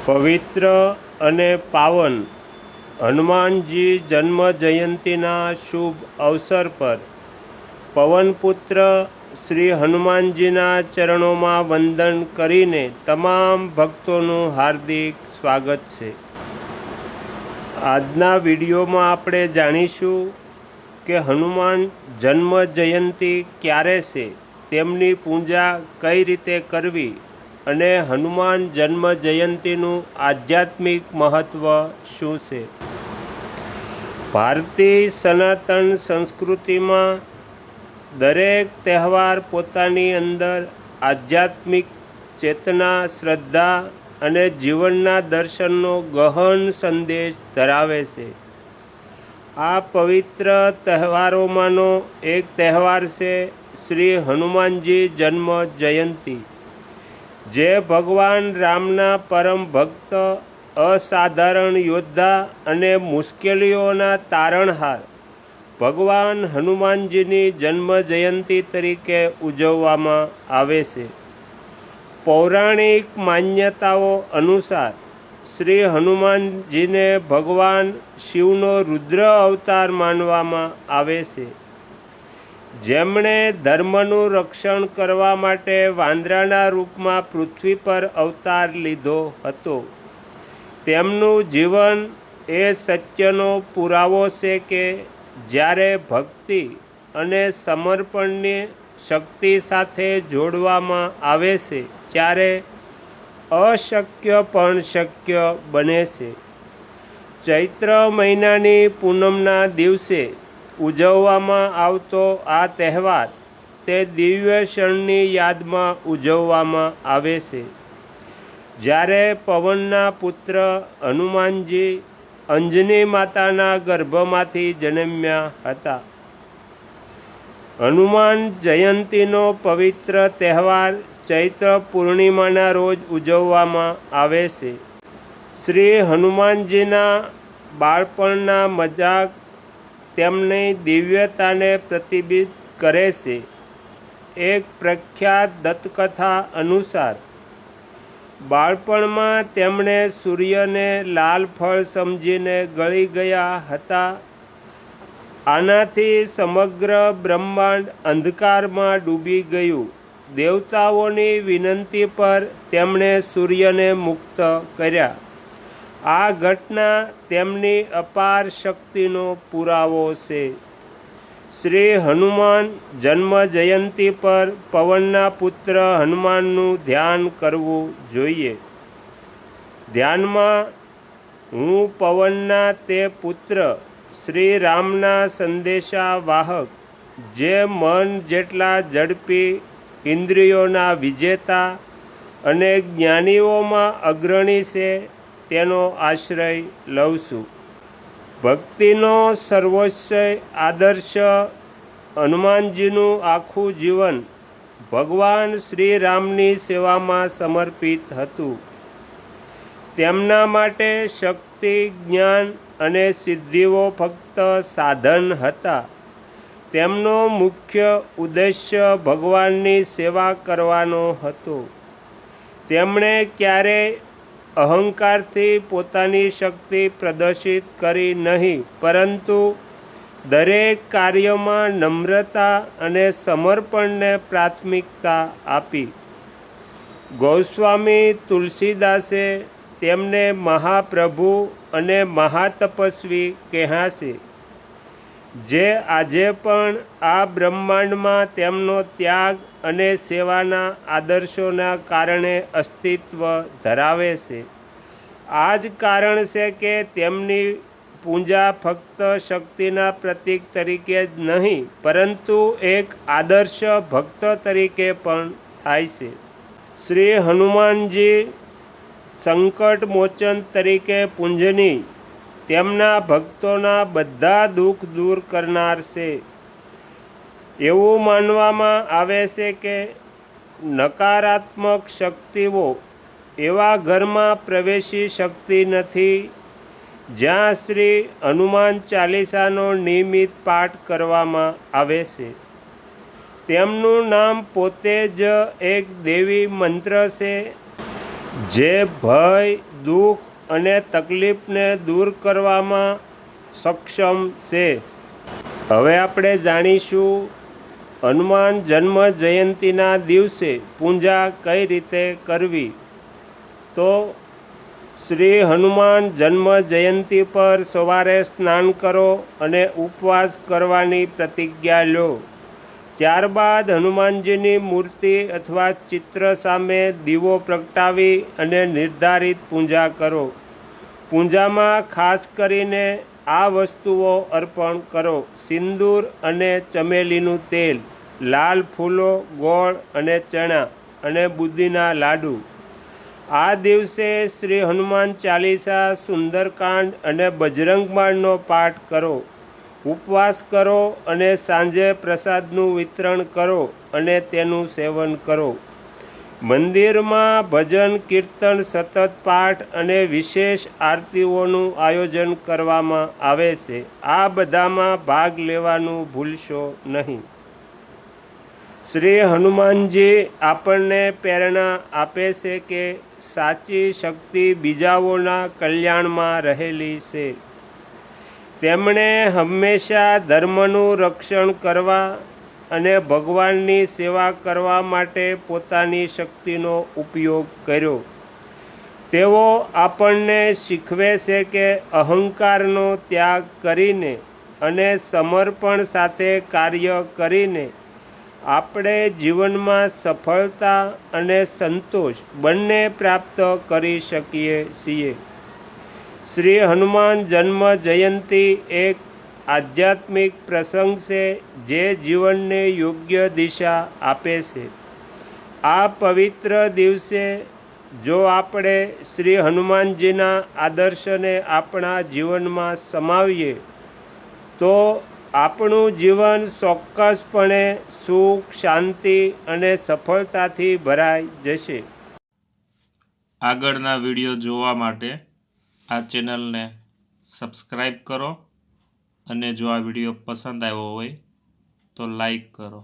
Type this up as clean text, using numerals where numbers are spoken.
પવિત્ર અને પાવન હનુમાનજી જન્મ જયંતીના શુભ અવસર પર પવનપુત્ર શ્રી હનુમાનજીના ચરણોમાં વંદન કરીને તમામ ભક્તોનું હાર્દિક સ્વાગત છે। આજના વિડીયોમાં આપણે જાણીશું કે હનુમાન જન્મ જયંતી ક્યારે છે, તેમની પૂજા કઈ રીતે કરવી અને હનુમાન જન્મ જયંતીનું આધ્યાત્મિક મહત્વ શું છે। ભારતીય સનાતન સંસ્કૃતિમાં દરેક તહેવાર પોતાની અંદર આધ્યાત્મિક ચેતના, શ્રદ્ધા અને જીવનના દર્શનનો ગહન સંદેશ ધરાવે છે। આ પવિત્ર તહેવારોમાંનો એક તહેવાર છે શ્રી હનુમાનજી જન્મ જયંતી, જે ભગવાન રામના પરમ ભક્ત, અસાધારણ યોદ્ધા અને મુશ્કેલીઓના તારણહાર ભગવાન હનુમાનજીની જન્મ જયંતી તરીકે ઉજવવામાં આવે છે। પૌરાણિક માન્યતાઓ અનુસાર શ્રી હનુમાનજીને ભગવાન શિવનો રુદ્ર અવતાર માનવામાં આવે છે, જેમણે ધર્મનું રક્ષણ કરવા માટે વાંદરાના રૂપમાં પૃથ્વી પર અવતાર લીધો હતો। તેમનું જીવન એ સત્યનો પુરાવો છે કે જ્યારે ભક્તિ અને સમર્પણની શક્તિ સાથે જોડવામાં આવે છે, ત્યારે અશક્ય પણ શક્ય બને છે। ચૈત્ર મહિનાની પૂનમના દિવસે ઉજવવામાં આવતો આ તહેવાર તે દિવ્ય ક્ષણની યાદમાં ઉજવવામાં આવે છે, જ્યારે પવનના પુત્ર હનુમાનજી અંજની માતાના ગર્ભમાંથી જન્મ્યા હતા। હનુમાન જયંતીનો પવિત્ર તહેવાર ચૈત્ર પૂર્ણિમાના રોજ ઉજવવામાં આવે છે। શ્રી હનુમાનજીના બાળપણના મજાક તેમની દિવ્યતાને પ્રતિબિંબિત કરે છે। એક પ્રખ્યાત દંતકથા અનુસાર બાળપણમાં તેમણે સૂર્યને લાલ ફળ સમજીને ગળી ગયા હતા। આનાથી સમગ્ર બ્રહ્માંડ અંધકારમાં ડૂબી ગયું। દેવતાઓની વિનંતી પર તેમણે સૂર્યને મુક્ત કર્યા। આ ઘટના તેમની અપાર શક્તિનો પુરાવો છે। શ્રી હનુમાન જન્મ જયંતી પર પવનના પુત્ર હનુમાનનું ધ્યાન કરવું જોઈએ। ધ્યાનમાં હું પવનના તે પુત્ર શ્રી રામના સંદેશા વાહક, જે મન જેટલા ઝડપી, ઇન્દ્રિયોના વિજેતા અને જ્ઞાનીઓમાં અગ્રણી છે, તેનો આશ્રય લઉં છું। ભક્તિનો સર્વોચ્ચ આદર્શ હનુમાનજીનું આખું જીવન ભગવાન શ્રી રામની સેવામાં સમર્પિત હતું। તેમના માટે શક્તિ, જ્ઞાન અને સિદ્ધિઓ ફક્ત સાધન હતા। તેમનો મુખ્ય ઉદ્દેશ્ય ભગવાનની સેવા કરવાનો હતો। તેમણે ક્યારેય અહંકારથી પોતાની શક્તિ પ્રદર્શિત કરી નહીં, પરંતુ દરેક કાર્યમાં નમ્રતા અને સમર્પણને પ્રાથમિકતા આપી। ગોસ્વામી તુલસીદાસે તેમને મહાપ્રભુ અને મહાતપસ્વી કહ્યા છે, જે આજે પણ આ બ્રહ્માંડમાં તેમનો ત્યાગ અને સેવાના આદર્શોના કારણે અસ્તિત્વ ધરાવે છે। આ જ કારણ છે કે તેમની પૂજા ફક્ત શક્તિના પ્રતીક તરીકે જ નહીં, પરંતુ એક આદર્શ ભક્ત તરીકે પણ થાય છે। શ્રી હનુમાનજી સંકટ મોચન તરીકે પૂજનીય, તેમના ભક્તોના બધા દુઃખ દૂર કરનાર છે। એવું માનવામાં આવે છે કે નકારાત્મક શક્તિઓ એવા ઘરમાં પ્રવેશી શકતી નથી જ્યાં શ્રી હનુમાન ચાલીસાનો નિયમિત પાઠ કરવામાં આવે છે। તેમનું નામ પોતે જ એક દૈવી મંત્ર છે, જે ભય, દુઃખ અને તકલીફને દૂર કરવામાં સક્ષમ છે. હવે આપણે જાણીશું હનુમાન જન્મ જયંતિના દિવસે પૂજા કઈ રીતે કરવી. તો શ્રી હનુમાન જન્મ જયંતિ પર સવારે સ્નાન કરો અને ઉપવાસ કરવાની પ્રતિજ્ઞા લો. ત્યારબાદ હનુમાનજીની મૂર્તિ અથવા ચિત્ર સામે દીવો પ્રગટાવી અને નિર્ધારિત પૂજા કરો. પૂજામાં ખાસ કરીને આ વસ્તુઓ અર્પણ કરો: સિંદૂર અને ચમેલીનું તેલ, લાલ ફૂલો, ગોળ અને ચણા અને બુંદીના લાડુ. આ દિવસે શ્રી હનુમાન ચાલીસા, સુંદરકાંડ અને બજરંગ બાણનો પાઠ કરો. ઉપવાસ કરો અને સાંજે પ્રસાદનું વિતરણ કરો અને તેનું સેવન કરો. મંદિરમાં ભજન, કીર્તન, સતત પાઠ અને વિશેષ આરતીઓનું આયોજન કરવામાં આવે છે. આ બધામાં ભાગ લેવાનું ભૂલશો નહીં. શ્રી હનુમાનજી આપણને પ્રેરણા આપે છે કે સાચી શક્તિ બીજાઓના કલ્યાણમાં રહેલી છે. તેમણે હંમેશા ધર્મનું રક્ષણ કરવા અને ભગવાનની સેવા કરવા માટે પોતાની શક્તિનો ઉપયોગ કર્યો. તેઓ આપણને શીખવે છે કે અહંકારનો ત્યાગ કરીને અને સમર્પણ સાથે કાર્ય કરીને આપણે જીવનમાં સફળતા અને સંતોષ બંને પ્રાપ્ત કરી શકીએ છીએ. શ્રી હનુમાન જન્મ જયંતિ એક આધ્યાત્મિક પ્રસંગ છે જે જીવનને યોગ્ય દિશા આપે છે. આ પવિત્ર દિવસે જો આપણે શ્રી હનુમાનજીના આદર્શને આપણા જીવનમાં સમાવીએ તો આપણું જીવન ચોક્કસપણે સુખ, શાંતિ અને સફળતાથી ભરાઈ જશે. આગળના વિડીયો જોવા માટે આ ચેનલને સબસ્ક્રાઈબ કરો અને જો આ વિડીયો પસંદ આવ્યો હોય તો લાઈક કરો.